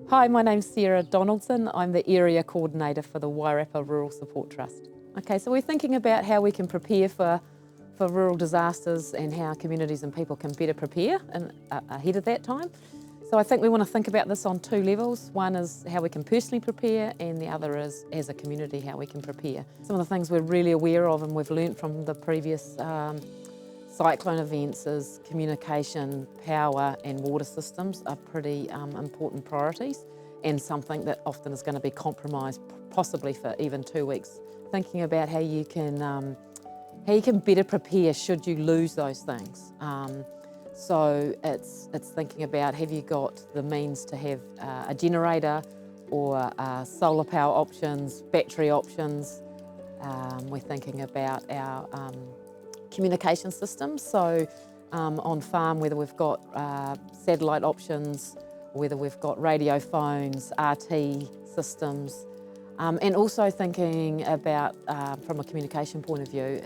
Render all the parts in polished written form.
Hi, my name's Sarah Donaldson. I'm the Area Coordinator for the Wairarapa Rural Support Trust. Okay, so we're thinking about how we can prepare for rural disasters and how communities and people can better prepare ahead of that time. So I think we want to think about this on two levels. One is how we can personally prepare, and the other is, as a community, how we can prepare. Some of the things we're really aware of and we've learnt from the previous cyclone events is communication, power and water systems are pretty important priorities, and something that often is going to be compromised possibly for even 2 weeks. Thinking about how you can better prepare should you lose those things. So it's thinking about, have you got the means to have a generator or solar power options, battery options. We're thinking about our communication systems, so on farm, whether we've got satellite options, whether we've got radio phones, RT systems, and also thinking about, from a communication point of view,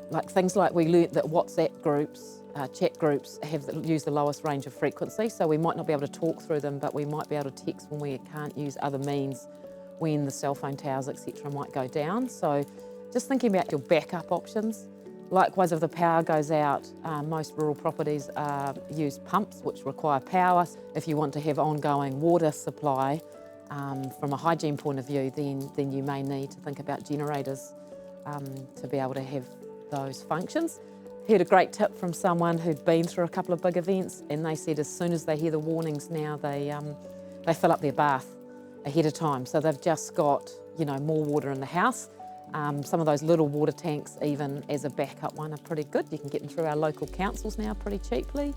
like things like we learnt that WhatsApp groups, chat groups use the lowest range of frequency, so we might not be able to talk through them, but we might be able to text when we can't use other means, when the cell phone towers, etc. might go down. So just thinking about your backup options. Likewise, if the power goes out, most rural properties use pumps which require power. If you want to have ongoing water supply from a hygiene point of view, then you may need to think about generators to be able to have those functions. Heard a great tip from someone who'd been through a couple of big events, and they said as soon as they hear the warnings now, they fill up their bath ahead of time. So they've just got, more water in the house. Some of those little water tanks, even as a backup one, are pretty good. You can get them through our local councils now pretty cheaply.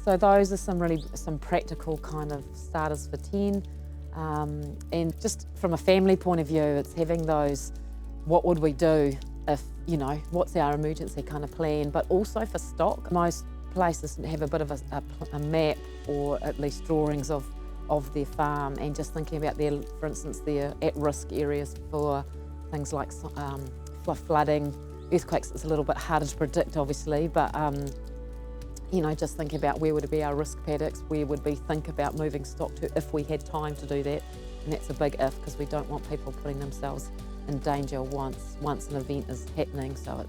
So those are some practical kind of starters for 10. And just from a family point of view, it's having those, what would we do if, what's our emergency kind of plan, but also for stock. Most places have a bit of a map, or at least drawings of their farm, and just thinking about for instance, their at-risk areas for things like flooding, earthquakes. It's a little bit harder to predict, obviously, but just thinking about where would be our risk paddocks, where would we think about moving stock to if we had time to do that, and that's a big if, because we don't want people putting themselves in danger once an event is happening. So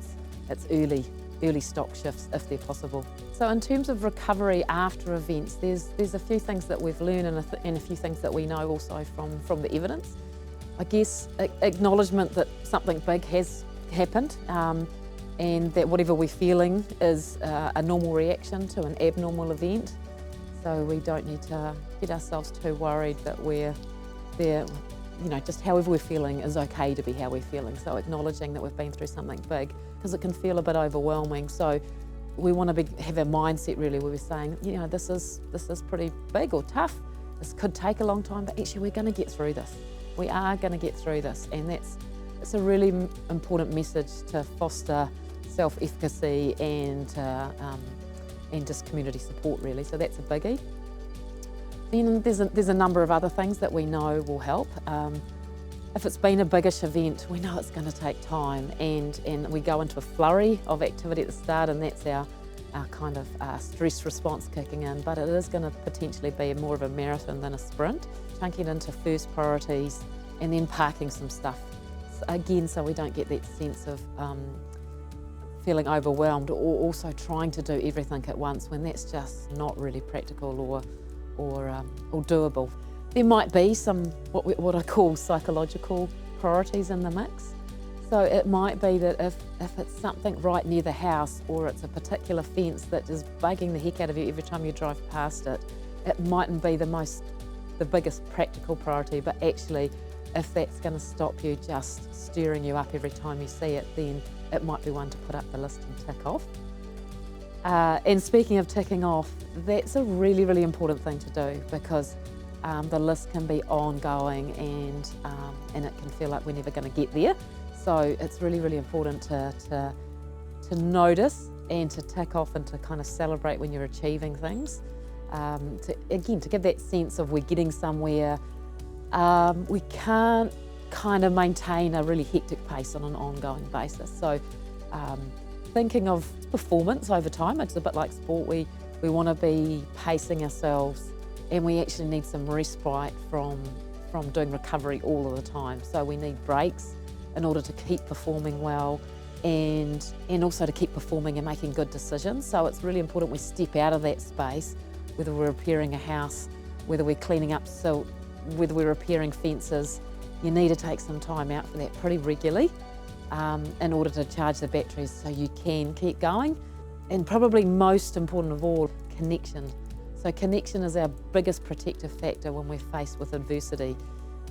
it's early stock shifts if they're possible. So in terms of recovery after events, there's a few things that we've learned and a few things that we know also from the evidence. I guess acknowledgement that something big has happened, and that whatever we're feeling is a normal reaction to an abnormal event. So we don't need to get ourselves too worried that we're there. Just however we're feeling is okay to be how we're feeling. So acknowledging that we've been through something big, because it can feel a bit overwhelming. So we want to have a mindset really where we're saying, this is pretty big or tough. This could take a long time, but actually we're going to get through this. We are going to get through this, and it's a really important message to foster self-efficacy and just community support really. So that's a biggie. Then there's a number of other things that we know will help. If it's been a biggish event, we know it's going to take time, and we go into a flurry of activity at the start, and that's our kind of stress response kicking in, but it is going to potentially be more of a marathon than a sprint. Chunking it into first priorities and then parking some stuff. Again, so we don't get that sense of feeling overwhelmed, or also trying to do everything at once when that's just not really practical or doable. There might be some what I call psychological priorities in the mix. So it might be that if it's something right near the house, or it's a particular fence that is bugging the heck out of you every time you drive past it, it mightn't be the biggest practical priority, but actually if that's going to stop you just stirring you up every time you see it, then it might be one to put up the list and tick off. And speaking of ticking off, that's a really, really important thing to do, because the list can be ongoing, and it can feel like we're never going to get there. So it's really, really important to notice and to tick off and to kind of celebrate when you're achieving things. To give that sense of we're getting somewhere. We can't kind of maintain a really hectic pace on an ongoing basis. So thinking of performance over time, it's a bit like sport. We want to be pacing ourselves and we actually need some respite from doing recovery all of the time. So we need breaks in order to keep performing well, and also to keep performing and making good decisions. So it's really important we step out of that space, whether we're repairing a house, whether we're cleaning up silt, whether we're repairing fences. You need to take some time out for that pretty regularly in order to charge the batteries so you can keep going. And probably most important of all, connection. So connection is our biggest protective factor when we're faced with adversity.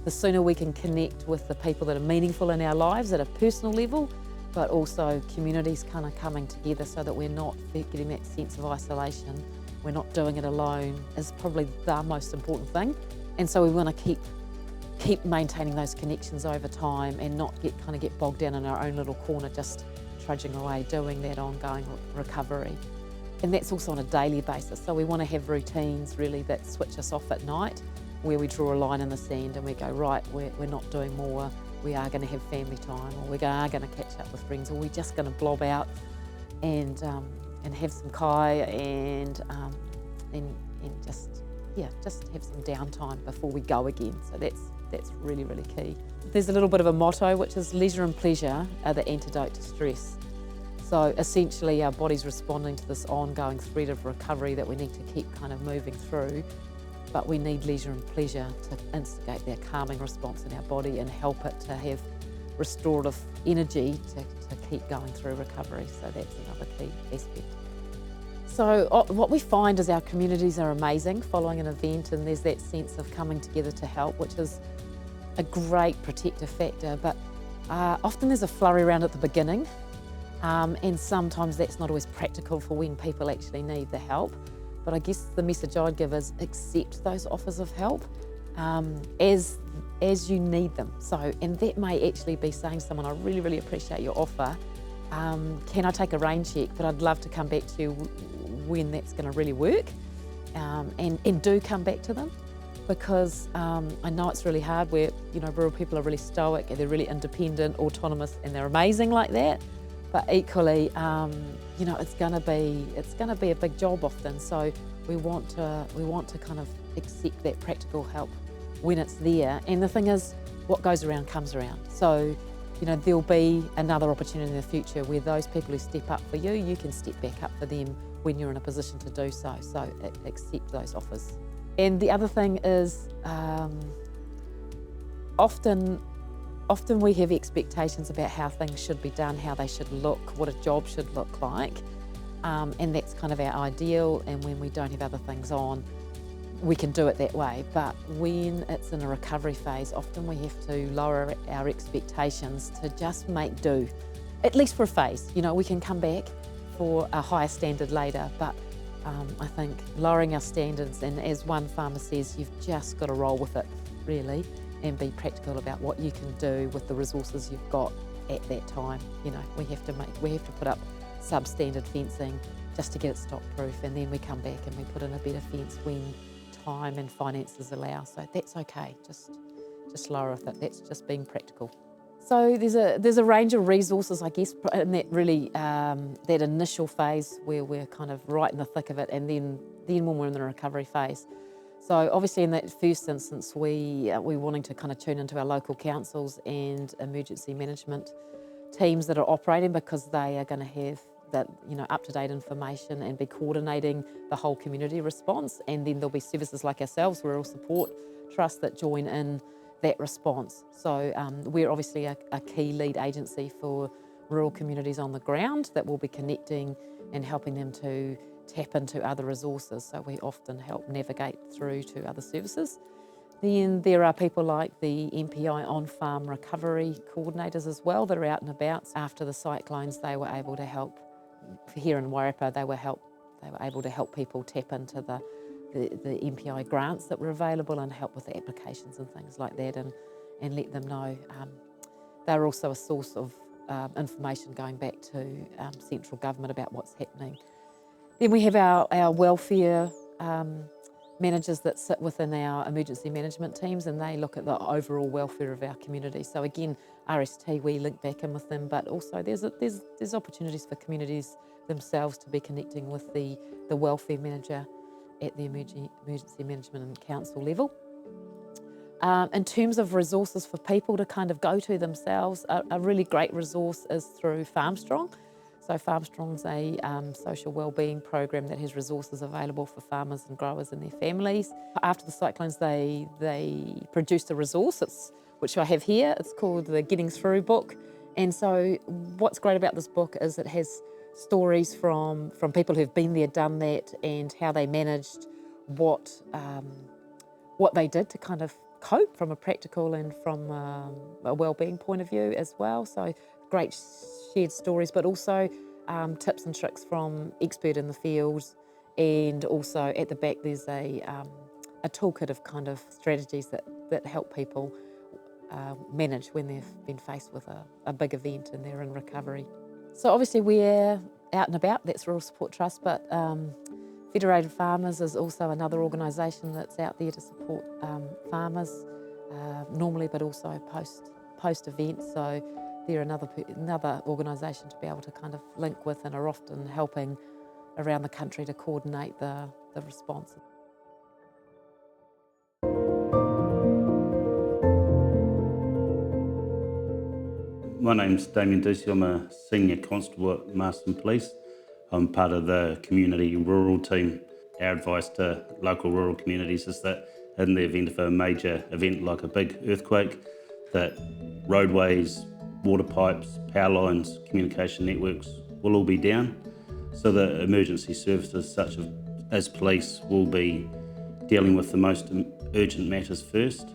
The sooner we can connect with the people that are meaningful in our lives at a personal level, but also communities kind of coming together so that we're not getting that sense of isolation, we're not doing it alone, is probably the most important thing. And so we want to keep maintaining those connections over time and not get bogged down in our own little corner, just trudging away, doing that ongoing recovery. And that's also on a daily basis. So we want to have routines really that switch us off at night, where we draw a line in the sand and we go, right, we're not doing more, we are going to have family time, or we are going to catch up with friends, or we're just going to blob out and have some kai and just have some downtime before we go again. So that's really, really key. There's a little bit of a motto, which is leisure and pleasure are the antidote to stress. So essentially our body's responding to this ongoing threat of recovery that we need to keep kind of moving through, but we need leisure and pleasure to instigate that calming response in our body and help it to have restorative energy to keep going through recovery. So that's another key aspect. So what we find is our communities are amazing following an event, and there's that sense of coming together to help, which is a great protective factor, but often there's a flurry around at the beginning, and sometimes that's not always practical for when people actually need the help. But I guess the message I'd give is accept those offers of help as you need them. So, and that may actually be saying to someone, I really, really appreciate your offer. Can I take a rain check? But I'd love to come back to you when that's going to really work. And do come back to them, because I know it's really hard where, rural people are really stoic and they're really independent, autonomous, and they're amazing like that. But equally, it's going to be a big job often. So we want to kind of accept that practical help when it's there. And the thing is, what goes around comes around. So, there'll be another opportunity in the future where those people who step up for you, you can step back up for them when you're in a position to do so. So accept those offers. And the other thing is, often we have expectations about how things should be done, how they should look, what a job should look like. And that's kind of our ideal. And when we don't have other things on, we can do it that way. But when it's in a recovery phase, often we have to lower our expectations to just make do, at least for a phase. We can come back for a higher standard later, but I think lowering our standards, and as one farmer says, you've just got to roll with it, really, and be practical about what you can do with the resources you've got at that time. We have to put up substandard fencing just to get it stock proof, and then we come back and we put in a better fence when time and finances allow. So that's okay, just lower with it. That's just being practical. So there's a range of resources, I guess, in that really that initial phase where we're kind of right in the thick of it, and then when we're in the recovery phase. So obviously in that first instance, we're wanting to kind of tune into our local councils and emergency management teams that are operating, because they are going to have that up-to-date information and be coordinating the whole community response. And then there'll be services like ourselves, Rural Support Trust, that join in that response. So we're obviously a key lead agency for rural communities on the ground that will be connecting and helping them to tap into other resources. So we often help navigate through to other services. Then there are people like the MPI on-farm recovery coordinators as well that are out and about. After the cyclones, they were able to help. Here in Wairarapa, they were able to help people tap into the MPI grants that were available and help with the applications and things like that, and let them know. They're also a source of information going back to central government about what's happening. Then we have our welfare managers that sit within our emergency management teams, and they look at the overall welfare of our community. So again, RST, we link back in with them, but also there's opportunities for communities themselves to be connecting with the welfare manager at the Emergency Management and Council level. In terms of resources for people to kind of go to themselves, a really great resource is through FarmStrong. So FarmStrong's a social wellbeing program that has resources available for farmers and growers and their families. After the cyclones, they produced a resource, which I have here. It's called the Getting Through book. And so what's great about this book is it has stories from people who've been there, done that, and how they managed, what they did to kind of cope from a practical and from a wellbeing point of view as well. So great shared stories, but also tips and tricks from expert in the field. And also at the back there's a toolkit of kind of strategies that help people manage when they've been faced with a big event and they're in recovery. So obviously we're out and about, that's Rural Support Trust, but Federated Farmers is also another organisation that's out there to support farmers normally, but also post event. So they're another organisation to be able to kind of link with and are often helping around the country to coordinate the response. My name's Damien Ducey. I'm a Senior Constable at Marston Police. I'm part of the community rural team. Our advice to local rural communities is that in the event of a major event like a big earthquake, that roadways, water pipes, power lines, communication networks will all be down. So the emergency services such as police will be dealing with the most urgent matters first.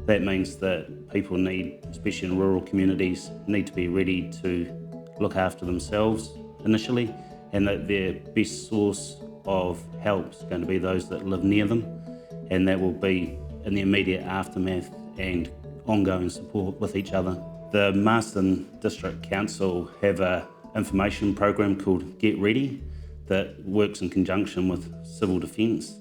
That means that people need, especially in rural communities, need to be ready to look after themselves initially, and that their best source of help is going to be those that live near them, and that will be in the immediate aftermath and ongoing support with each other. The Marston District Council have an information program called Get Ready that works in conjunction with Civil Defence.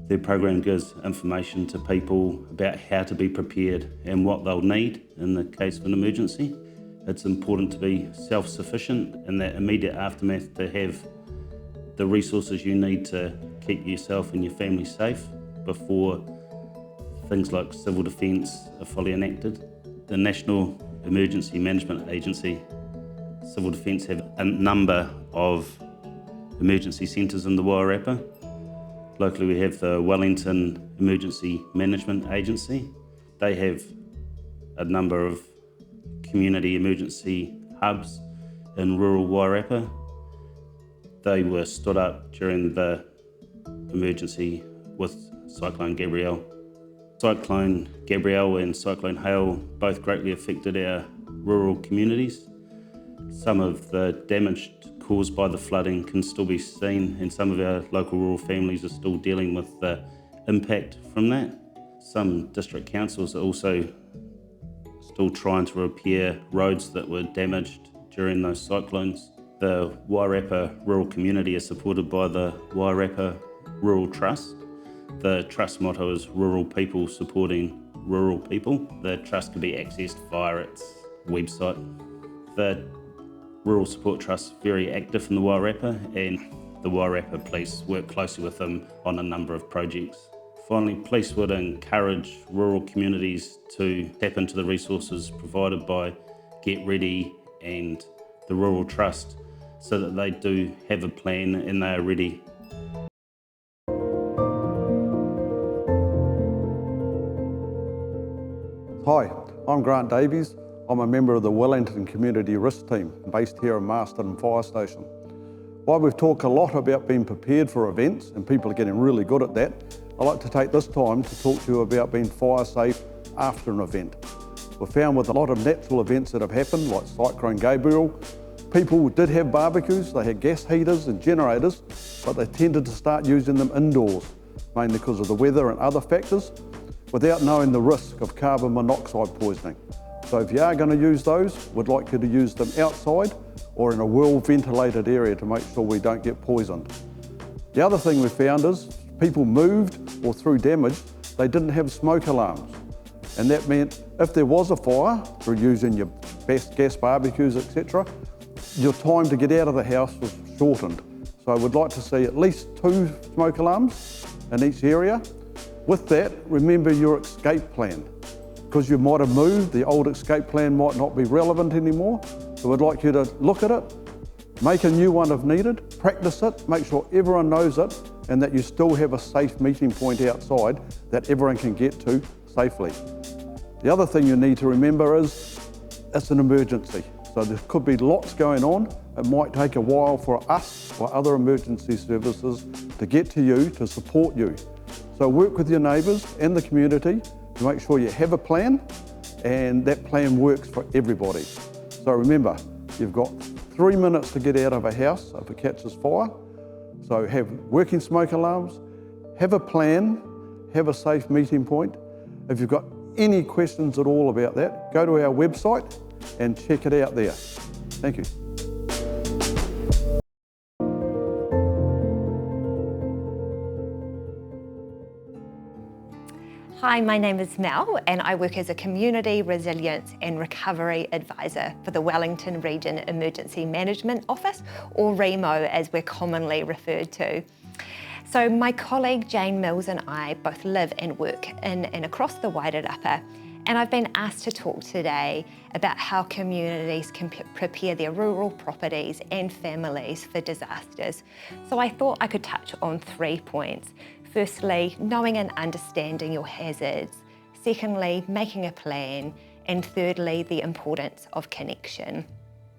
Their program gives information to people about how to be prepared and what they'll need in the case of an emergency. It's important to be self-sufficient in that immediate aftermath, to have the resources you need to keep yourself and your family safe before things like civil defence are fully enacted. The National Emergency Management Agency, Civil Defence, have a number of emergency centres in the Wairarapa. Locally we have the Wellington Emergency Management Agency. They have a number of community emergency hubs in rural Wairarapa. They were stood up during the emergency with Cyclone Gabrielle. Cyclone Gabrielle and Cyclone Hale both greatly affected our rural communities. Some of the damage caused by the flooding can still be seen, and some of our local rural families are still dealing with the impact from that. Some district councils are also still trying to repair roads that were damaged during those cyclones. The Wairarapa rural community is supported by the Wairarapa Rural Trust. The trust motto is rural people supporting rural people. The trust can be accessed via its website. The Rural Support Trust is very active in the Wairarapa, and the Wairarapa Police work closely with them on a number of projects. Finally, police would encourage rural communities to tap into the resources provided by Get Ready and the Rural Trust so that they do have a plan and they are ready. Hi, I'm Grant Davies. I'm a member of the Wellington Community Risk Team based here in Marston Fire Station. While we've talked a lot about being prepared for events, and people are getting really good at that, I'd like to take this time to talk to you about being fire safe after an event. We've found with a lot of natural events that have happened, like Cyclone Gabrielle, people did have barbecues, they had gas heaters and generators, but they tended to start using them indoors, mainly because of the weather and other factors, without knowing the risk of carbon monoxide poisoning. So if you are going to use those, we'd like you to use them outside or in a well-ventilated area to make sure we don't get poisoned. The other thing we found is people moved or through damage, they didn't have smoke alarms. And that meant if there was a fire through using your best gas barbecues, etc., your time to get out of the house was shortened. So we'd like to see at least 2 smoke alarms in each area. With that, remember your escape plan. Because you might have moved, the old escape plan might not be relevant anymore. So we'd like you to look at it, make a new one if needed, practice it, make sure everyone knows it, and that you still have a safe meeting point outside that everyone can get to safely. The other thing you need to remember is it's an emergency. So there could be lots going on. It might take a while for us or other emergency services to get to you, to support you. So work with your neighbours and the community to make sure you have a plan, and that plan works for everybody. So remember, you've got 3 minutes to get out of a house if it catches fire. So have working smoke alarms, have a plan, have a safe meeting point. If you've got any questions at all about that, go to our website and check it out there. Thank you. Hi, my name is Mel and I work as a Community Resilience and Recovery Advisor for the Wellington Region Emergency Management Office, or REMO as we're commonly referred to. So my colleague Jane Mills and I both live and work in and across the Wairarapa, and I've been asked to talk today about how communities can prepare their rural properties and families for disasters. So I thought I could touch on 3 points. Firstly, knowing and understanding your hazards. Secondly, making a plan. And thirdly, the importance of connection.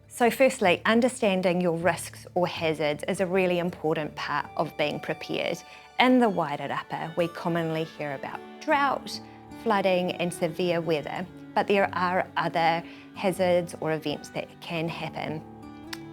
So firstly, understanding your risks or hazards is a really important part of being prepared. In the Wairarapa, we commonly hear about drought, flooding and severe weather, but there are other hazards or events that can happen.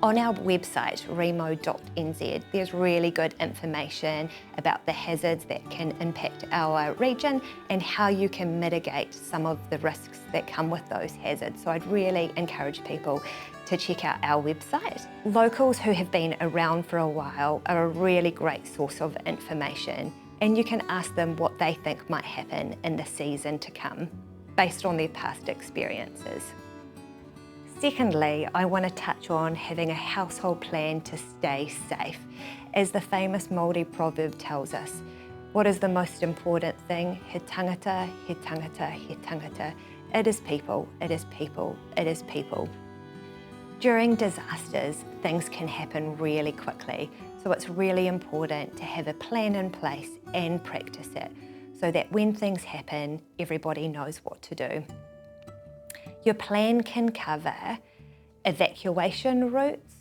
On our website, remo.nz, there's really good information about the hazards that can impact our region and how you can mitigate some of the risks that come with those hazards. So I'd really encourage people to check out our website. Locals who have been around for a while are a really great source of information, and you can ask them what they think might happen in the season to come, based on their past experiences. Secondly, I want to touch on having a household plan to stay safe. As the famous Māori proverb tells us, what is the most important thing? He tangata, he tangata, he tangata. It is people, it is people, it is people. During disasters, things can happen really quickly, so it's really important to have a plan in place and practice it, so that when things happen, everybody knows what to do. Your plan can cover evacuation routes,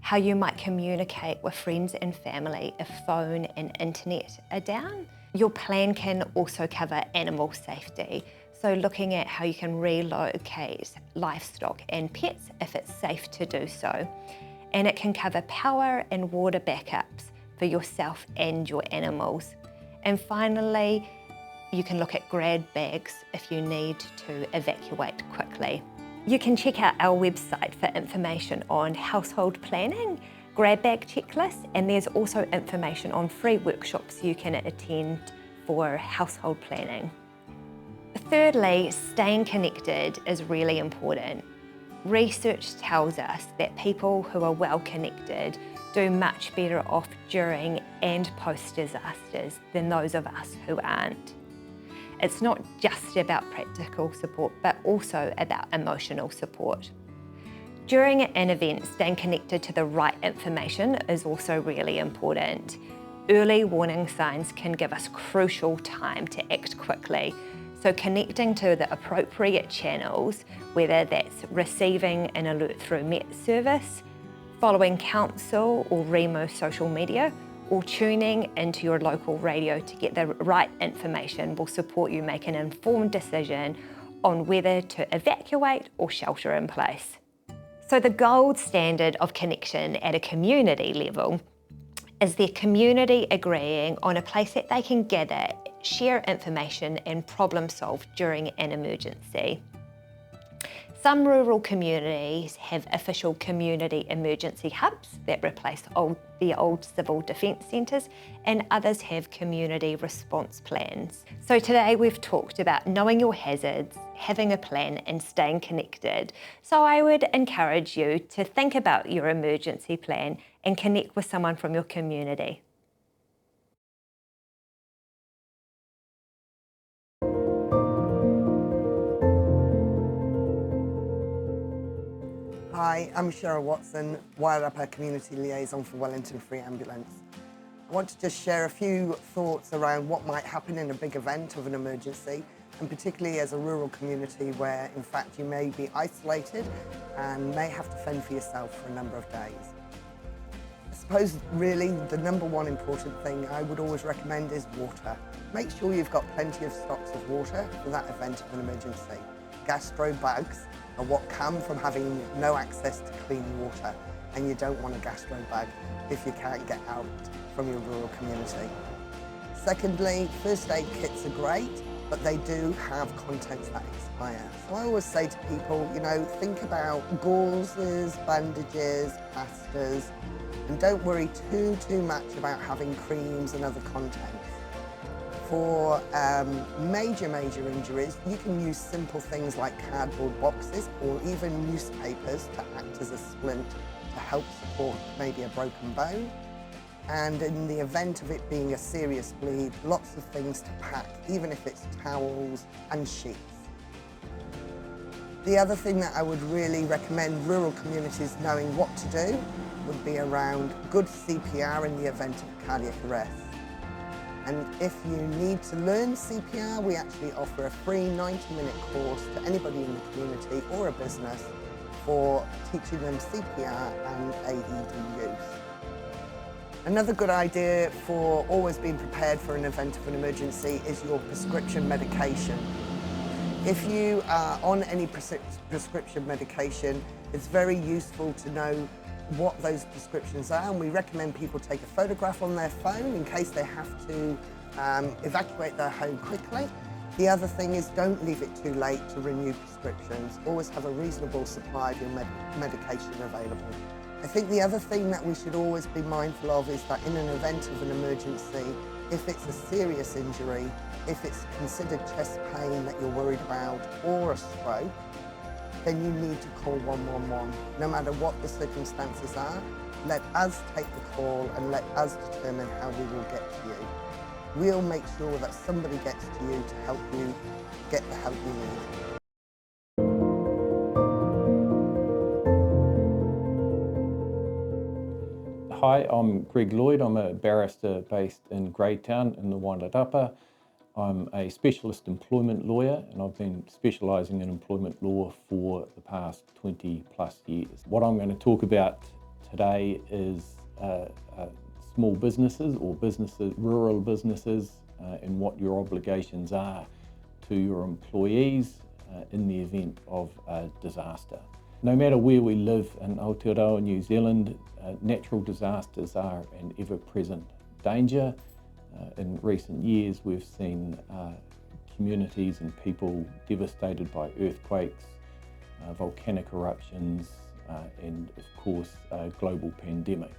how you might communicate with friends and family if phone and internet are down. Your plan can also cover animal safety, so looking at how you can relocate livestock and pets if it's safe to do so. And it can cover power and water backups for yourself and your animals. And finally, you can look at grab bags if you need to evacuate quickly. You can check out our website for information on household planning, grab bag checklists, and there's also information on free workshops you can attend for household planning. Thirdly, staying connected is really important. Research tells us that people who are well connected do much better off during and post disasters than those of us who aren't. It's not just about practical support, but also about emotional support. During an event, staying connected to the right information is also really important. Early warning signs can give us crucial time to act quickly, so connecting to the appropriate channels, whether that's receiving an alert through Met Service, following council or REMO social media, or tuning into your local radio to get the right information will support you make an informed decision on whether to evacuate or shelter in place. So the gold standard of connection at a community level is the community agreeing on a place that they can gather, share information and problem solve during an emergency. Some rural communities have official community emergency hubs that replace the old civil defence centres, and others have community response plans. So today we've talked about knowing your hazards, having a plan and staying connected. So I would encourage you to think about your emergency plan and connect with someone from your community. Hi, I'm Cheryl Watson, Wairarapa Community Liaison for Wellington Free Ambulance. I want to just share a few thoughts around what might happen in a big event of an emergency, and particularly as a rural community where in fact you may be isolated and may have to fend for yourself for a number of days. I suppose really the number one important thing I would always recommend is water. Make sure you've got plenty of stocks of water for that event of an emergency. Gastro bags are what come from having no access to clean water, and you don't want a gastro bag if you can't get out from your rural community. Secondly, first aid kits are great, but they do have contents that expire. So I always say to people, you know, think about gauzes, bandages, plasters, and don't worry too much about having creams and other contents. For major injuries, you can use simple things like cardboard boxes or even newspapers to act as a splint to help support maybe a broken bone. And in the event of it being a serious bleed, lots of things to pack, even if it's towels and sheets. The other thing that I would really recommend rural communities knowing what to do would be around good CPR in the event of cardiac arrest. And if you need to learn CPR, we actually offer a free 90-minute course to anybody in the community or a business for teaching them CPR and AED use. Another good idea for always being prepared for an event of an emergency is your prescription medication. If you are on any prescription medication, it's very useful to know what those prescriptions are, and we recommend people take a photograph on their phone in case they have to evacuate their home quickly. The other thing is don't leave it too late to renew prescriptions. Always have a reasonable supply of your medication available. I think the other thing that we should always be mindful of is that in an event of an emergency, if it's a serious injury, if it's considered chest pain that you're worried about or a stroke, then you need to call 111. No matter what the circumstances are, let us take the call and let us determine how we will get to you. We'll make sure that somebody gets to you to help you get the help you need. Hi, I'm Greg Lloyd. I'm a barrister based in Greytown in the Wairarapa. I'm a specialist employment lawyer, and I've been specialising in employment law for the past 20 plus years. What I'm going to talk about today is small businesses or businesses, rural businesses, and what your obligations are to your employees in the event of a disaster. No matter where we live in Aotearoa, New Zealand, natural disasters are an ever-present danger. In recent years, we've seen communities and people devastated by earthquakes, volcanic eruptions, and of course, a global pandemic.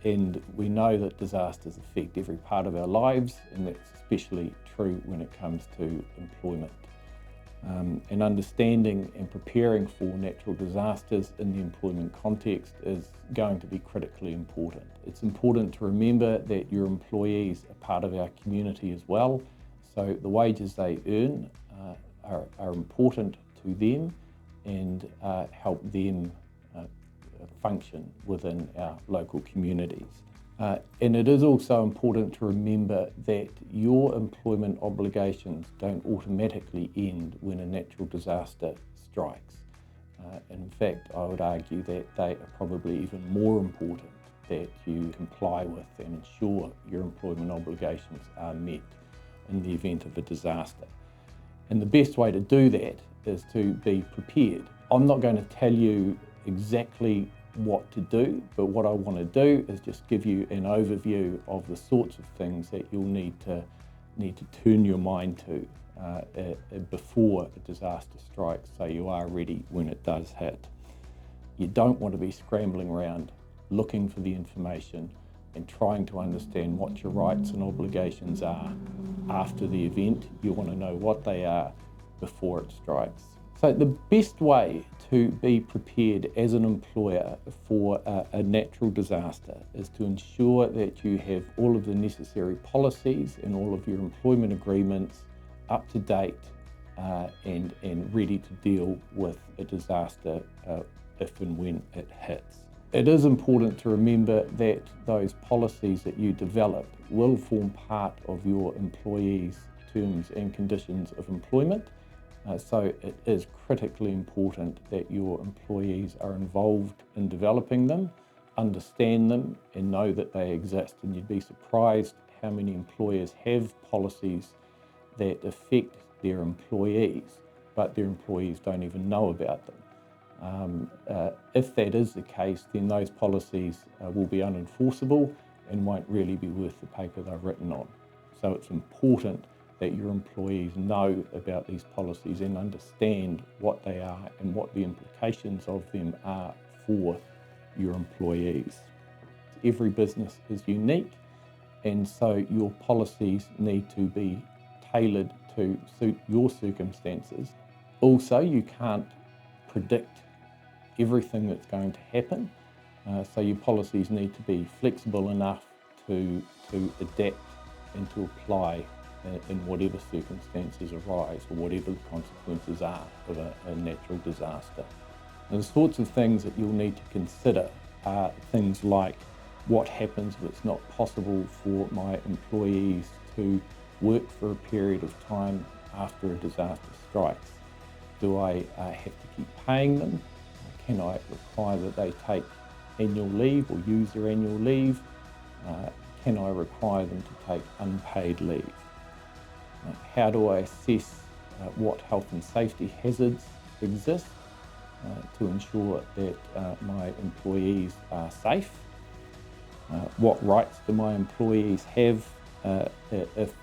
And we know that disasters affect every part of our lives, and that's especially true when it comes to employment. And understanding and preparing for natural disasters in the employment context is going to be critically important. It's important to remember that your employees are part of our community as well, so the wages they earn are important to them and help them function within our local communities. And it is also important to remember that your employment obligations don't automatically end when a natural disaster strikes. In fact, I would argue that they are probably even more important that you comply with and ensure your employment obligations are met in the event of a disaster. And the best way to do that is to be prepared. I'm not going to tell you exactly what to do, but what I want to do is just give you an overview of the sorts of things that you'll need to turn your mind to before a disaster strikes, so you are ready when it does hit. You don't want to be scrambling around looking for the information and trying to understand what your rights and obligations are after the event. You want to know what they are before it strikes. So the best way to be prepared as an employer for a natural disaster is to ensure that you have all of the necessary policies and all of your employment agreements up to date and ready to deal with a disaster if and when it hits. It is important to remember that those policies that you develop will form part of your employees' terms and conditions of employment. So it is critically important that your employees are involved in developing them, understand them, and know that they exist. And you'd be surprised how many employers have policies that affect their employees, but their employees don't even know about them. If that is the case, then those policies will be unenforceable and won't really be worth the paper they're written on. So it's important that your employees know about these policies and understand what they are and what the implications of them are for your employees. Every business is unique, and so your policies need to be tailored to suit your circumstances. Also, you can't predict everything that's going to happen, so your policies need to be flexible enough to adapt and to apply in whatever circumstances arise or whatever the consequences are of a natural disaster. And the sorts of things that you'll need to consider are things like what happens if it's not possible for my employees to work for a period of time after a disaster strikes. Do I have to keep paying them? Can I require that they take annual leave or use their annual leave? Can I require them to take unpaid leave? How do I assess what health and safety hazards exist to ensure that my employees are safe? What rights do my employees have if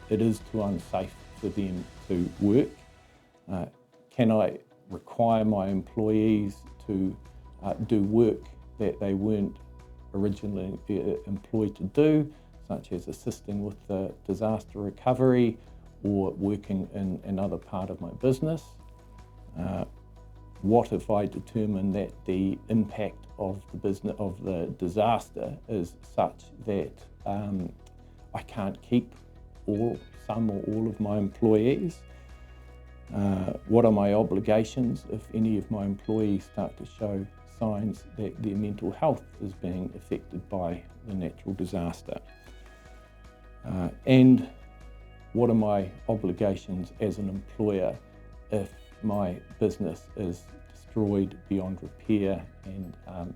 it is too unsafe for them to work? Can I require my employees to do work that they weren't originally employed to do, such as assisting with the disaster recovery or working in another part of my business? What if I determine that the impact of the disaster is such that I can't keep some or all of my employees? What are my obligations if any of my employees start to show signs that their mental health is being affected by the natural disaster? And what are my obligations as an employer if my business is destroyed beyond repair and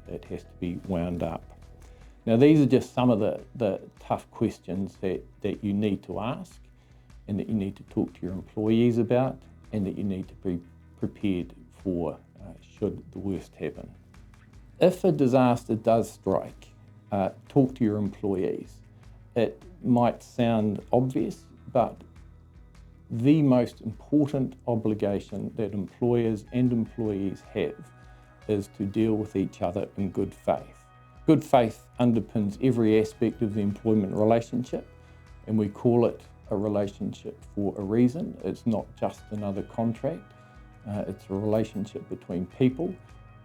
it has to be wound up? Now, these are just some of the tough questions that you need to ask and that you need to talk to your employees about and that you need to be prepared for should the worst happen. If a disaster does strike, talk to your employees. It might sound obvious, but the most important obligation that employers and employees have is to deal with each other in good faith. Good faith underpins every aspect of the employment relationship, and we call it a relationship for a reason. It's not just another contract, it's a relationship between people,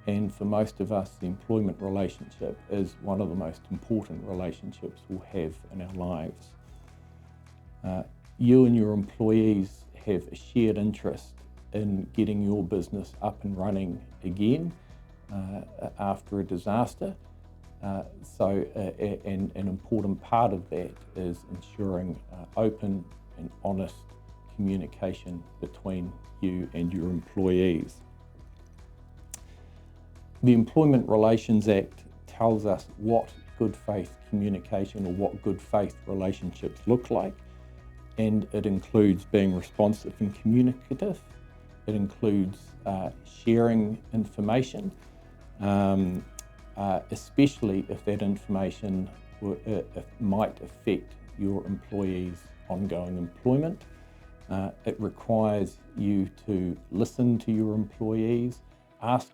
and for most of us, the employment relationship is one of the most important relationships we'll have in our lives. You and your employees have a shared interest in getting your business up and running again after a disaster. So an important part of that is ensuring open and honest communication between you and your employees. The Employment Relations Act tells us what good faith communication or what good faith relationships look like, and it includes being responsive and communicative. It includes sharing information, especially if that information might affect your employees' ongoing employment. It requires you to listen to your employees, ask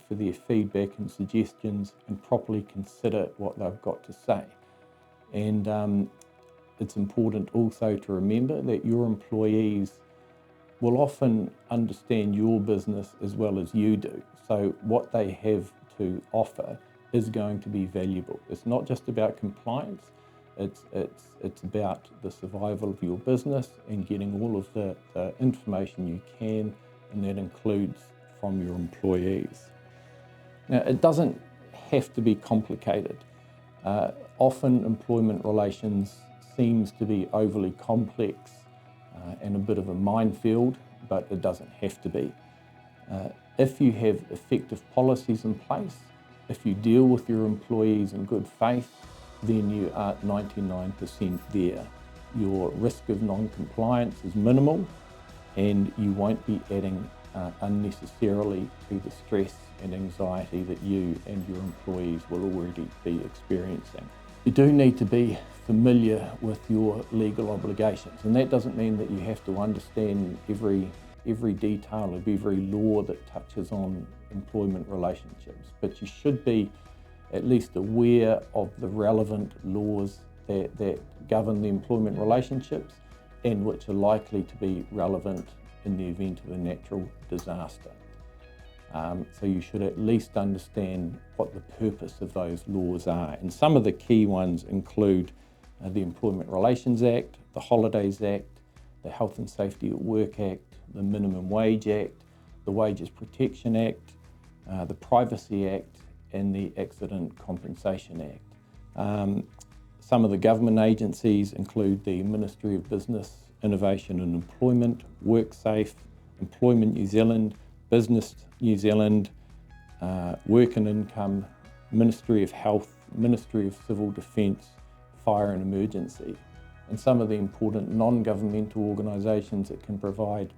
for their feedback and suggestions, and properly consider what they've got to say. And it's important also to remember that your employees will often understand your business as well as you do. So what they have to offer is going to be valuable. It's not just about compliance, it's about the survival of your business and getting all of the information you can, and that includes from your employees. Now, it doesn't have to be complicated. Often employment relations seems to be overly complex and a bit of a minefield, but it doesn't have to be. If you have effective policies in place, if you deal with your employees in good faith, then you are 99% there. Your risk of non-compliance is minimal, and you won't be adding unnecessarily to the stress and anxiety that you and your employees will already be experiencing. You do need to be familiar with your legal obligations, and that doesn't mean that you have to understand every detail of every law that touches on employment relationships, but you should be at least aware of the relevant laws that govern the employment relationships and which are likely to be relevant in the event of a natural disaster. So you should at least understand what the purpose of those laws are. And some of the key ones include the Employment Relations Act, the Holidays Act, the Health and Safety at Work Act, the Minimum Wage Act, the Wages Protection Act, the Privacy Act, and the Accident Compensation Act. Some of the government agencies include the Ministry of Business, Innovation and Employment, WorkSafe, Employment New Zealand, Business New Zealand, Work and Income, Ministry of Health, Ministry of Civil Defence, Fire and Emergency. And some of the important non-governmental organisations that can provide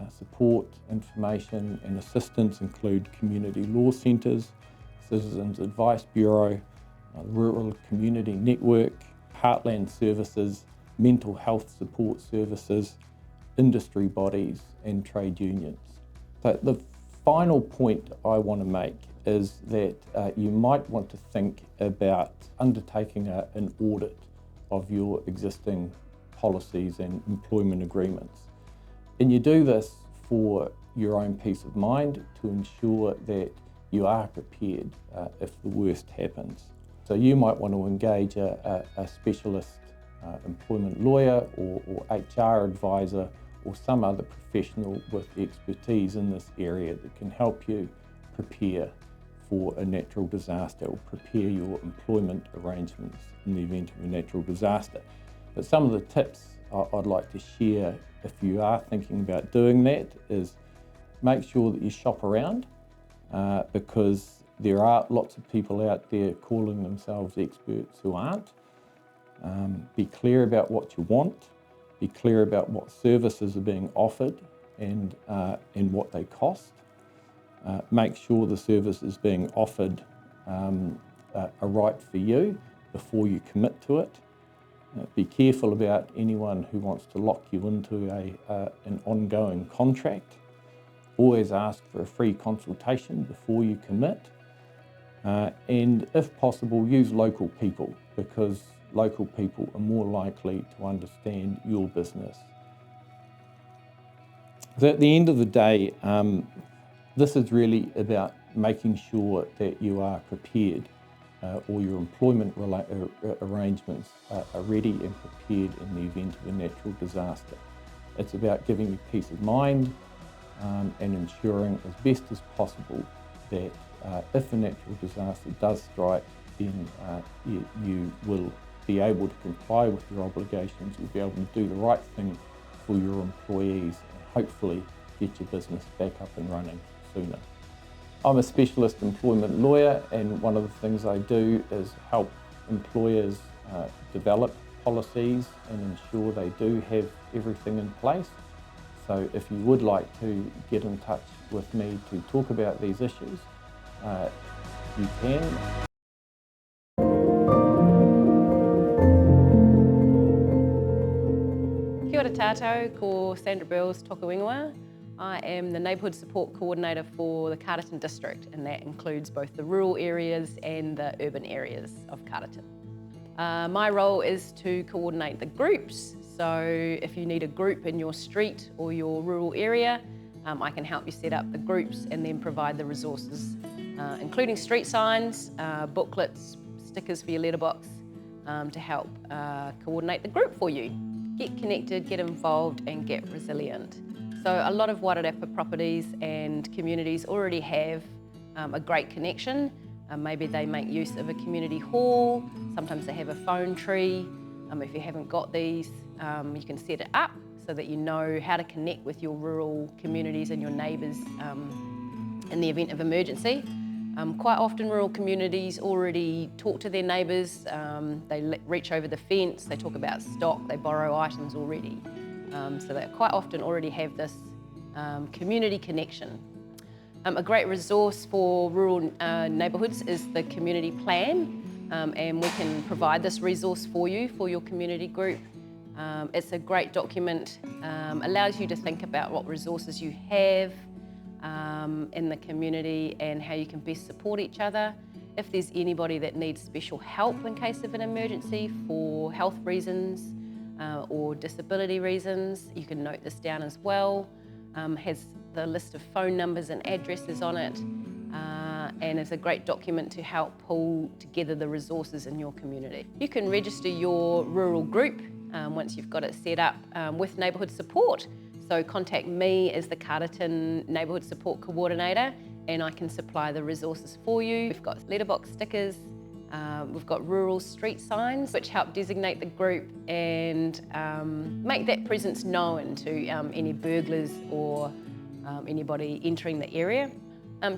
support, information and assistance include Community Law Centres, Citizens Advice Bureau, Rural Community Network, Heartland Services, Mental Health Support Services, industry bodies and trade unions. So the final point I want to make is that you might want to think about undertaking an audit of your existing policies and employment agreements. And you do this for your own peace of mind to ensure that you are prepared if the worst happens. So you might want to engage a specialist employment lawyer or HR advisor or some other professional with expertise in this area that can help you prepare for a natural disaster or prepare your employment arrangements in the event of a natural disaster. But some of the tips I'd like to share if you are thinking about doing that is make sure that you shop around because there are lots of people out there calling themselves experts who aren't. Be clear about what you want, be clear about what services are being offered and what they cost. Make sure the services being offered are right for you before you commit to it. Be careful about anyone who wants to lock you into an ongoing contract. Always ask for a free consultation before you commit. And if possible, use local people because local people are more likely to understand your business. So at the end of the day, this is really about making sure that you are prepared or your employment arrangements are ready and prepared in the event of a natural disaster. It's about giving you peace of mind and ensuring as best as possible that if a natural disaster does strike, then you will be able to comply with your obligations, you'll be able to do the right thing for your employees and hopefully get your business back up and running sooner. I'm a specialist employment lawyer, and one of the things I do is help employers develop policies and ensure they do have everything in place. So if you would like to get in touch with me to talk about these issues, you can. Kia ora tātou, ko Sandra Bills toku ingoa. I am the Neighbourhood Support Coordinator for the Carterton District, and that includes both the rural areas and the urban areas of Carterton. My role is to coordinate the groups, So if you need a group in your street or your rural area, I can help you set up the groups and then provide the resources, including street signs, booklets, stickers for your letterbox, to help coordinate the group for you. Get connected, get involved and get resilient. So a lot of Wairarapa properties and communities already have a great connection. Maybe they make use of a community hall, sometimes they have a phone tree. If you haven't got these, you can set it up so that you know how to connect with your rural communities and your neighbours in the event of emergency. Quite often rural communities already talk to their neighbours, they reach over the fence, they talk about stock, they borrow items already. So they quite often already have this community connection. A great resource for rural neighbourhoods is the community plan, and we can provide this resource for you, for your community group. It's a great document, allows you to think about what resources you have in the community and how you can best support each other. If there's anybody that needs special help in case of an emergency for health reasons or disability reasons, you can note this down as well. Has the list of phone numbers and addresses on it, and it's a great document to help pull together the resources in your community. You can register your rural group once you've got it set up with neighbourhood support. So contact me as the Carterton Neighbourhood Support Coordinator and I can supply the resources for you. We've got letterbox stickers, we've got rural street signs which help designate the group and make that presence known to any burglars or anybody entering the area.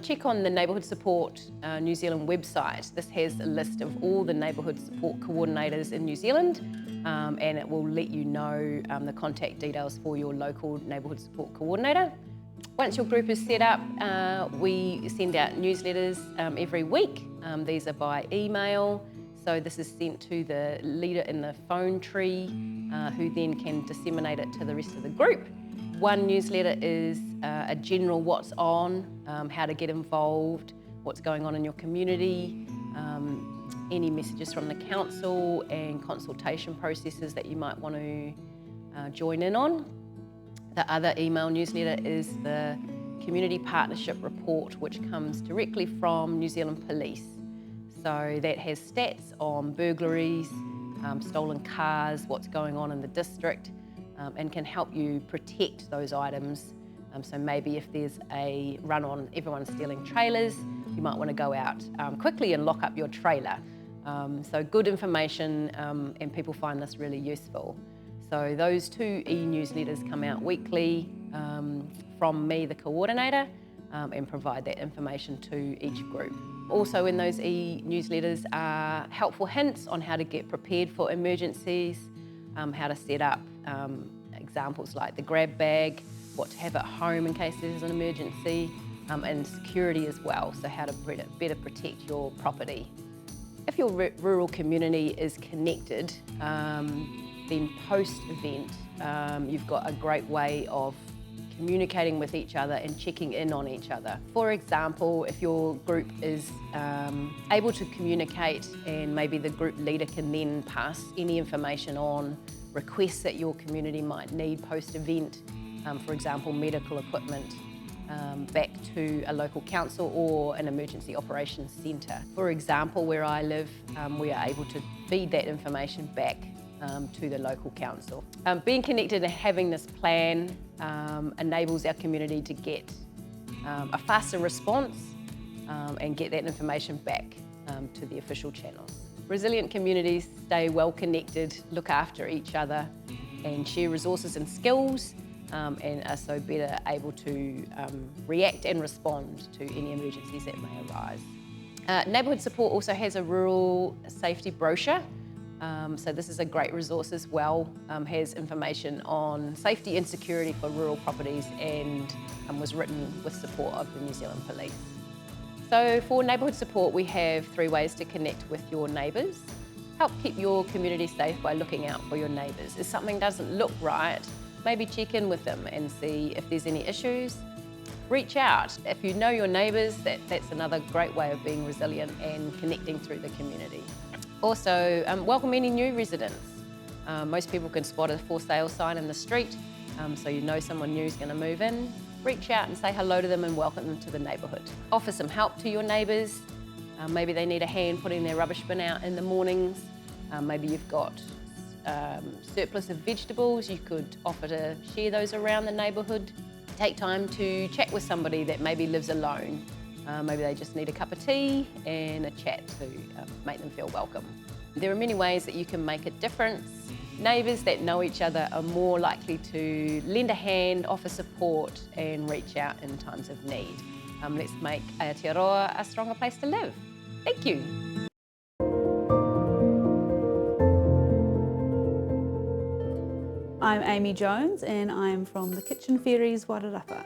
Check on the Neighbourhood Support New Zealand website. This has a list of all the neighbourhood support coordinators in New Zealand, and it will let you know the contact details for your local neighbourhood support coordinator. Once your group is set up, we send out newsletters every week. These are by email, so this is sent to the leader in the phone tree, who then can disseminate it to the rest of the group. One newsletter is a general what's on, how to get involved, what's going on in your community, any messages from the council and consultation processes that you might want to join in on. The other email newsletter is the Community Partnership Report, which comes directly from New Zealand Police. So that has stats on burglaries, stolen cars, what's going on in the district, and can help you protect those items. So maybe if there's a run on everyone stealing trailers, you might want to go out quickly and lock up your trailer. So good information, and people find this really useful. So those two e-newsletters come out weekly from me, the coordinator, and provide that information to each group. Also in those e-newsletters are helpful hints on how to get prepared for emergencies, how to set up examples like the grab bag, what to have at home in case there's an emergency, and security as well, so how to better protect your property. If your rural community is connected, then post-event, you've got a great way of communicating with each other and checking in on each other. For example, if your group is able to communicate and maybe the group leader can then pass any information on requests that your community might need post-event, for example, medical equipment, back to a local council or an emergency operations centre. For example, where I live, we are able to feed that information back to the local council. Being connected and having this plan enables our community to get a faster response and get that information back to the official channels. Resilient communities stay well connected, look after each other and share resources and skills, and are so better able to react and respond to any emergencies that may arise. Neighbourhood Support also has a rural safety brochure. So this is a great resource as well, has information on safety and security for rural properties and was written with support of the New Zealand Police. So for Neighbourhood Support, we have 3 ways to connect with your neighbours. Help keep your community safe by looking out for your neighbours. If something doesn't look right, maybe check in with them and see if there's any issues. Reach out. If you know your neighbours, that's another great way of being resilient and connecting through the community. Also, welcome any new residents. Most people can spot a for sale sign in the street, so you know someone new is going to move in. Reach out and say hello to them and welcome them to the neighbourhood. Offer some help to your neighbours. Maybe they need a hand putting their rubbish bin out in the mornings. Maybe you've got surplus of vegetables. You could offer to share those around the neighbourhood. Take time to chat with somebody that maybe lives alone. Maybe they just need a cup of tea and a chat to make them feel welcome. There are many ways that you can make a difference. Neighbours that know each other are more likely to lend a hand, offer support and reach out in times of need. Let's make Aotearoa a stronger place to live. Thank you. I'm Amy Jones and I'm from the Kitchen Fairies Wairarapa.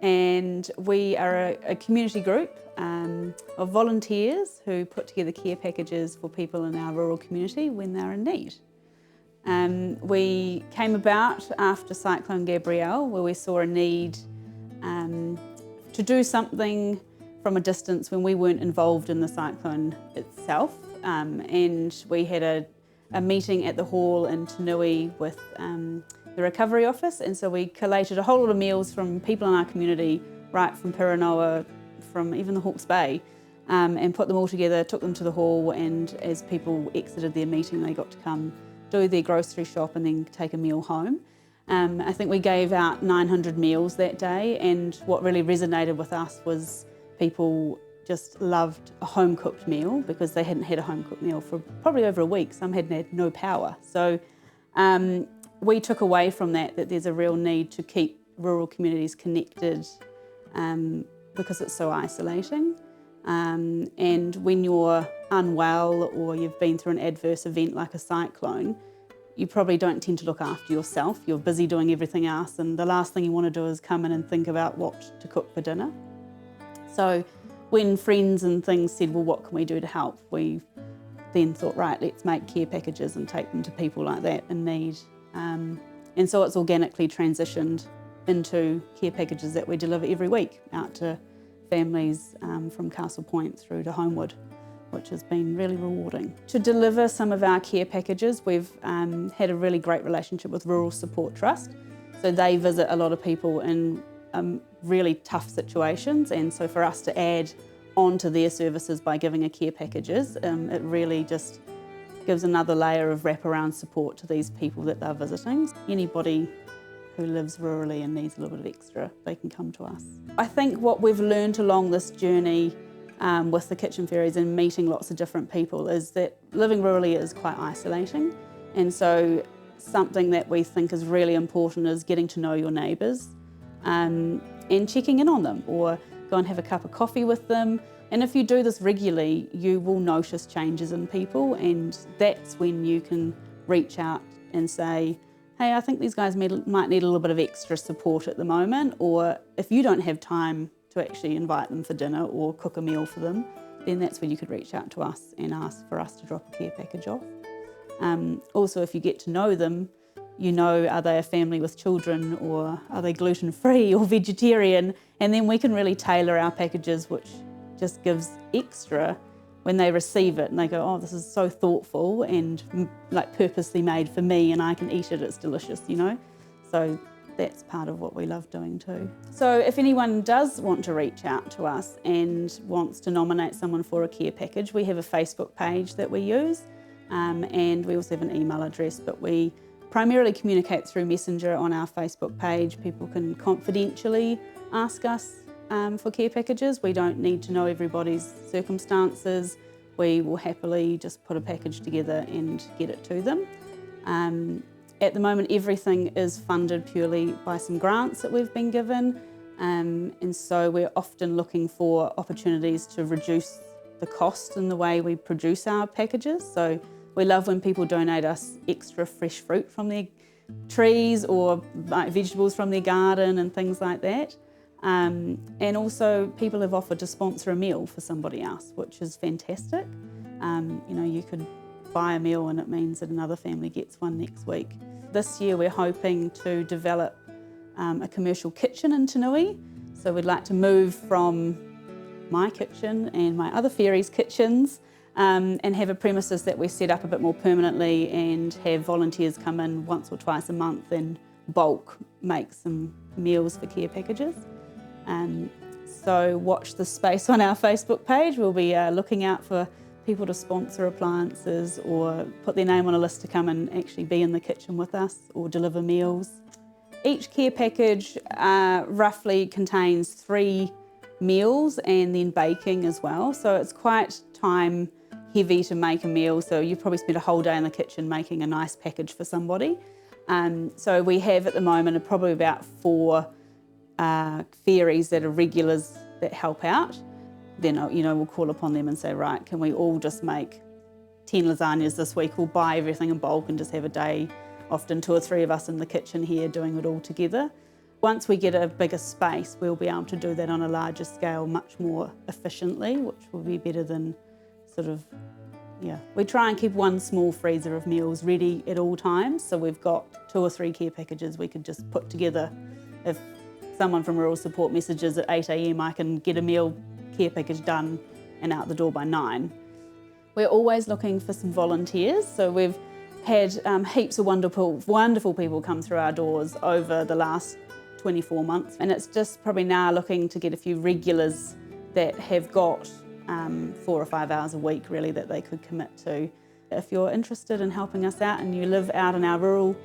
And we are a community group of volunteers who put together care packages for people in our rural community when they're in need. We came about after Cyclone Gabrielle, where we saw a need to do something from a distance when we weren't involved in the cyclone itself. And we had a meeting at the hall in Tanui with the recovery office, and so we collated a whole lot of meals from people in our community, right from Piranoa, from even the Hawke's Bay, and put them all together, took them to the hall, and as people exited their meeting they got to come do their grocery shop and then take a meal home. I think we gave out 900 meals that day, and what really resonated with us was people just loved a home-cooked meal because they hadn't had a home-cooked meal for probably over a week. Some hadn't had no power. So we took away from that there's a real need to keep rural communities connected because it's so isolating. And when you're unwell or you've been through an adverse event like a cyclone, you probably don't tend to look after yourself. You're busy doing everything else, and the last thing you want to do is come in and think about what to cook for dinner. So when friends and things said, well, what can we do to help? We then thought, right, let's make care packages and take them to people like that in need. And so it's organically transitioned into care packages that we deliver every week out to families from Castle Point through to Homewood, which has been really rewarding. To deliver some of our care packages, we've had a really great relationship with Rural Support Trust. So they visit a lot of people in really tough situations, and so for us to add on to their services by giving a care packages, it really just gives another layer of wraparound support to these people that they're visiting. Anybody who lives rurally and needs a little bit of extra, they can come to us. I think what we've learned along this journey with the Kitchen Fairies and meeting lots of different people is that living rurally is quite isolating, and so something that we think is really important is getting to know your neighbours and checking in on them, or go and have a cup of coffee with them. And if you do this regularly, you will notice changes in people, and that's when you can reach out and say, hey, I think these guys might need a little bit of extra support at the moment, or if you don't have time to actually invite them for dinner or cook a meal for them, then that's when you could reach out to us and ask for us to drop a care package off. Also, if you get to know them, you know, are they a family with children, or are they gluten-free or vegetarian? And then we can really tailor our packages, which just gives extra when they receive it and they go, oh, this is so thoughtful and like purposely made for me, and I can eat it, it's delicious, you know? So that's part of what we love doing too. So if anyone does want to reach out to us and wants to nominate someone for a care package, we have a Facebook page that we use, and we also have an email address, but we primarily communicate through Messenger on our Facebook page. People can confidentially ask us for care packages. We don't need to know everybody's circumstances. We will happily just put a package together and get it to them. At the moment, everything is funded purely by some grants that we've been given, and so we're often looking for opportunities to reduce the cost in the way we produce our packages. So we love when people donate us extra fresh fruit from their trees, or vegetables from their garden and things like that. And also people have offered to sponsor a meal for somebody else, which is fantastic. You know, you could buy a meal and it means that another family gets one next week. This year we're hoping to develop a commercial kitchen in Tanui. So we'd like to move from my kitchen and my other fairies' kitchens and have a premises that we set up a bit more permanently and have volunteers come in once or twice a month and bulk make some meals for care packages. So watch the space on our Facebook page. We'll be looking out for people to sponsor appliances or put their name on a list to come and actually be in the kitchen with us or deliver meals. Each care package roughly contains 3 meals and then baking as well. So it's quite time heavy to make a meal. So you probably spend a whole day in the kitchen making a nice package for somebody. So we have at the moment probably about 4 fairies that are regulars that help out. Then we'll call upon them and say, right, can we all just make 10 lasagnas this week? We'll buy everything in bulk and just have a day, often 2 or 3 of us in the kitchen here doing it all together. Once we get a bigger space, we'll be able to do that on a larger scale much more efficiently, which will be better than we try and keep 1 small freezer of meals ready at all times. So we've got 2 or 3 care packages we could just put together. If someone from rural support messages at 8 a.m, I can get a meal care package done and out the door by 9. We're always looking for some volunteers. So we've had heaps of wonderful people come through our doors over the last 24 months. And it's just probably now looking to get a few regulars that have got 4 or 5 hours a week really that they could commit to. If you're interested in helping us out and you live out in our rural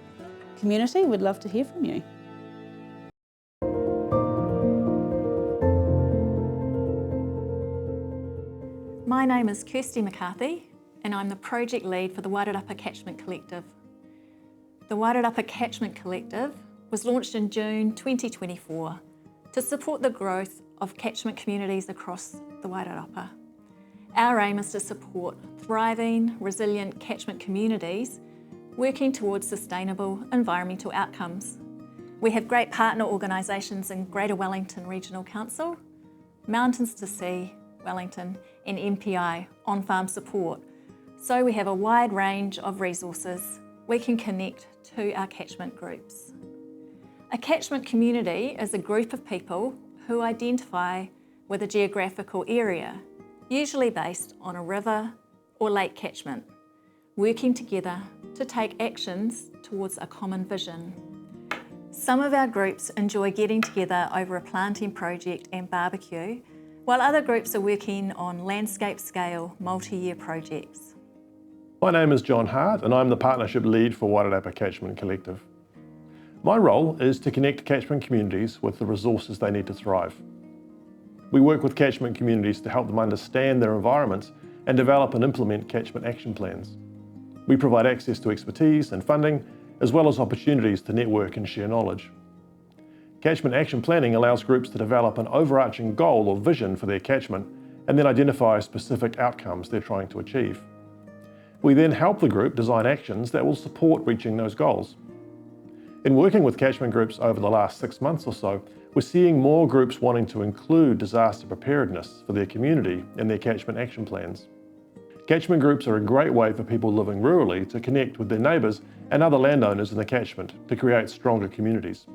community, we'd love to hear from you. My name is Kirsty McCarthy and I'm the project lead for the Wairarapa Catchment Collective. The Wairarapa Catchment Collective was launched in June 2024 to support the growth of catchment communities across the Wairarapa. Our aim is to support thriving, resilient catchment communities working towards sustainable environmental outcomes. We have great partner organisations in Greater Wellington Regional Council, Mountains to Sea, Wellington and MPI on-farm support. So we have a wide range of resources we can connect to our catchment groups. A catchment community is a group of people who identify with a geographical area, usually based on a river or lake catchment, working together to take actions towards a common vision. Some of our groups enjoy getting together over a planting project and barbecue, while other groups are working on landscape scale multi-year projects. My name is John Hart and I'm the Partnership Lead for Wairarapa Catchment Collective. My role is to connect catchment communities with the resources they need to thrive. We work with catchment communities to help them understand their environments and develop and implement catchment action plans. We provide access to expertise and funding, as well as opportunities to network and share knowledge. Catchment action planning allows groups to develop an overarching goal or vision for their catchment and then identify specific outcomes they're trying to achieve. We then help the group design actions that will support reaching those goals. In working with catchment groups over the last 6 months or so, we're seeing more groups wanting to include disaster preparedness for their community in their catchment action plans. Catchment groups are a great way for people living rurally to connect with their neighbours and other landowners in the catchment to create stronger communities.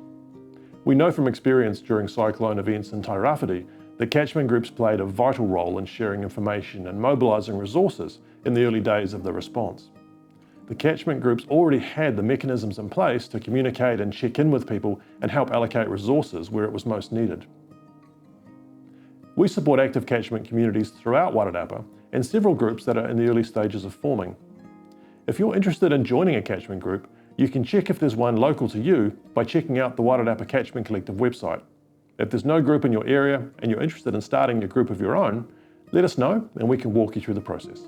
We know from experience during cyclone events in Tairāwhiti that catchment groups played a vital role in sharing information and mobilising resources in the early days of the response. The catchment groups already had the mechanisms in place to communicate and check in with people and help allocate resources where it was most needed. We support active catchment communities throughout Wairarapa and several groups that are in the early stages of forming. If you're interested in joining a catchment group, you can check if there's one local to you by checking out the Wairarapa Catchment Collective website. If there's no group in your area and you're interested in starting a group of your own, let us know and we can walk you through the process.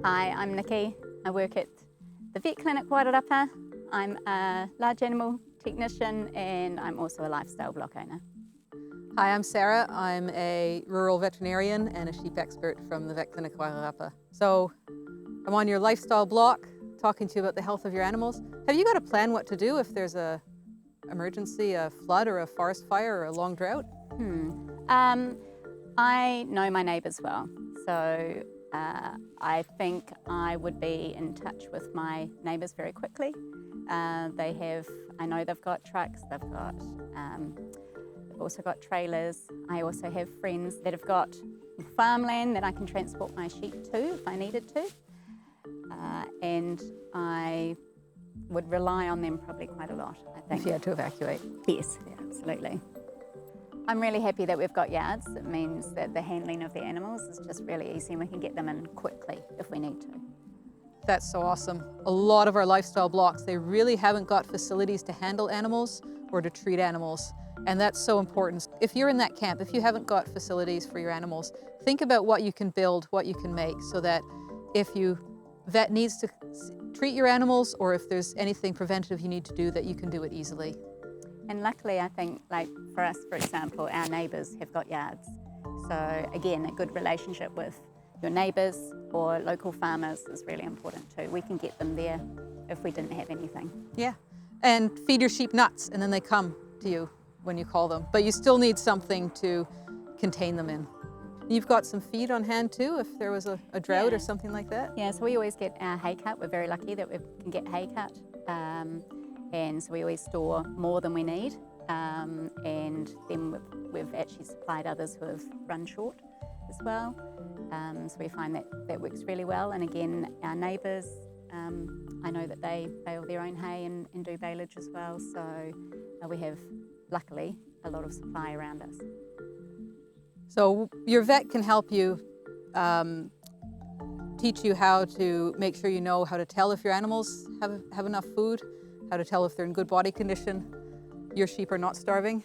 Hi, I'm Nikki. I work at the vet clinic Wairarapa. I'm a large animal technician and I'm also a lifestyle block owner. Hi, I'm Sarah. I'm a rural veterinarian and a sheep expert from the vet clinic Wairarapa. So I'm on your lifestyle block talking to you about the health of your animals. Have you got a plan what to do if there's a emergency, a flood or a forest fire or a long drought? I know my neighbours well, so I think I would be in touch with my neighbours very quickly. I know they've got trucks, they've got We've also got trailers. I also have friends that have got farmland that I can transport my sheep to if I needed to. And I would rely on them probably quite a lot, I think. If you had to evacuate. Yes, yeah, absolutely. I'm really happy that we've got yards. It means that the handling of the animals is just really easy and we can get them in quickly if we need to. That's so awesome. A lot of our lifestyle blocks, they really haven't got facilities to handle animals or to treat animals. And that's so important. If you're in that camp, if you haven't got facilities for your animals, think about what you can build, what you can make, so that if you vet needs to treat your animals or if there's anything preventative you need to do, that you can do it easily. And luckily, I think, like for us, for example, our neighbours have got yards. So again, a good relationship with your neighbours or local farmers is really important too. We can get them there if we didn't have anything. Yeah, and feed your sheep nuts and then they come to you when you call them. But you still need something to contain them in. You've got some feed on hand too, if there was a drought or something like that? Yeah, so we always get our hay cut. We're very lucky that we can get hay cut. And so we always store more than we need. And then we've actually supplied others who have run short as well. So we find that works really well. And again, our neighbours, I know that they bale their own hay and do baleage as well. So we have, luckily, a lot of supply around us. So your vet can help you teach you how to make sure you know how to tell if your animals have enough food, how to tell if they're in good body condition, your sheep are not starving,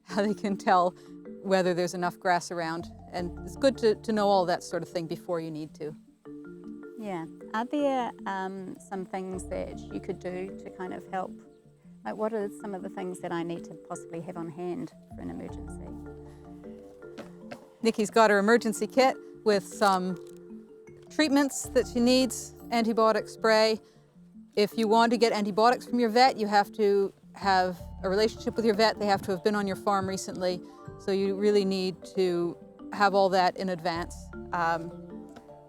how they can tell whether there's enough grass around. And it's good to know all that sort of thing before you need to. Yeah. Are there some things that you could do to kind of help? Like, what are some of the things that I need to possibly have on hand for an emergency? Nikki's got her emergency kit with some treatments that she needs, antibiotic spray. If you want to get antibiotics from your vet, you have to have a relationship with your vet. They have to have been on your farm recently. So you really need to have all that in advance.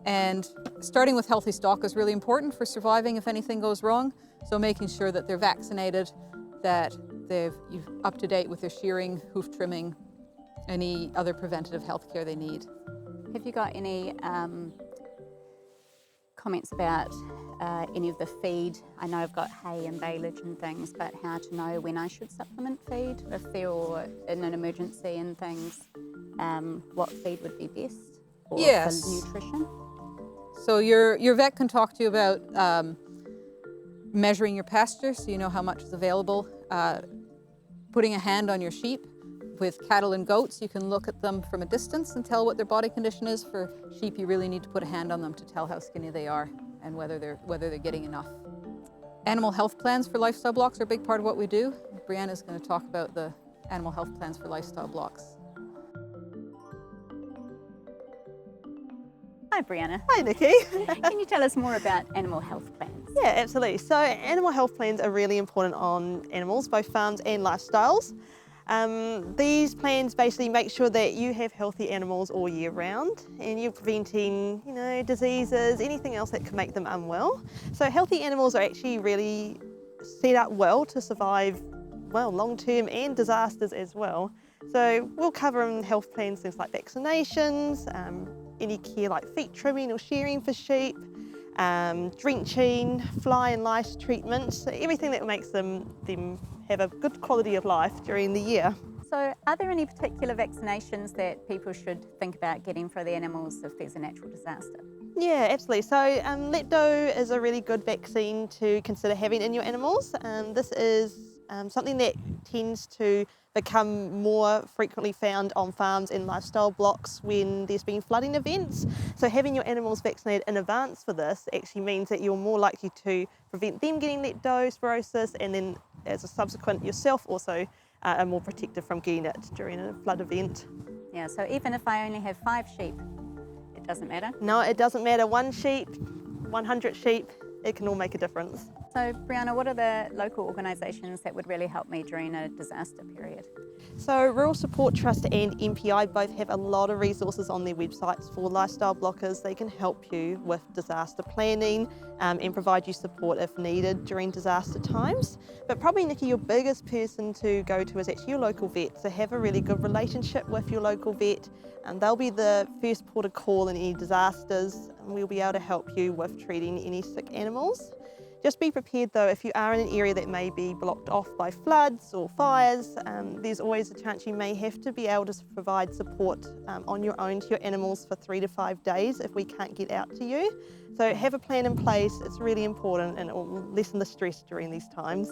And starting with healthy stock is really important for surviving if anything goes wrong. So making sure that they're vaccinated, that you're up to date with their shearing, hoof trimming, any other preventative health care they need. Have you got any comments about any of the feed? I know I've got hay and baleage and things, but how to know when I should supplement feed if they're in an emergency and things, what feed would be best for nutrition? So your vet can talk to you about measuring your pasture so you know how much is available, putting a hand on your sheep. With cattle and goats, you can look at them from a distance and tell what their body condition is. For sheep, you really need to put a hand on them to tell how skinny they are and whether they're getting enough. Animal health plans for lifestyle blocks are a big part of what we do. Brianna's going to talk about the animal health plans for lifestyle blocks. Hi, Brianna. Hi, Nikki. Can you tell us more about animal health plans? Yeah, absolutely. So animal health plans are really important on animals, both farms and lifestyles. These plans basically make sure that you have healthy animals all year round and you're preventing, diseases, anything else that can make them unwell. So healthy animals are actually really set up well to survive, long-term and disasters as well. So we'll cover in health plans things like vaccinations, any care like feet trimming or shearing for sheep, drenching, fly and lice treatments, so everything that makes them have a good quality of life during the year. So are there any particular vaccinations that people should think about getting for the animals if there's a natural disaster? Yeah, absolutely. So Lepto is a really good vaccine to consider having in your animals. This is something that tends to become more frequently found on farms and lifestyle blocks when there's been flooding events. So having your animals vaccinated in advance for this actually means that you're more likely to prevent them getting leptospirosis, and then as a subsequent yourself also are more protected from getting it during a flood event. Yeah, so even if I only have 5 sheep, it doesn't matter? No, it doesn't matter. 1 sheep, 100 sheep, it can all make a difference. So Brianna, what are the local organisations that would really help me during a disaster period? So Rural Support Trust and MPI both have a lot of resources on their websites for lifestyle blockers. They can help you with disaster planning and provide you support if needed during disaster times. But probably, Nikki, your biggest person to go to is actually your local vet. So have a really good relationship with your local vet, and they'll be the first port of call in any disasters, and we'll be able to help you with treating any sick animals. Just be prepared though, if you are in an area that may be blocked off by floods or fires, there's always a chance you may have to be able to provide support on your own to your animals for 3 to 5 days if we can't get out to you. So have a plan in place, it's really important, and it will lessen the stress during these times.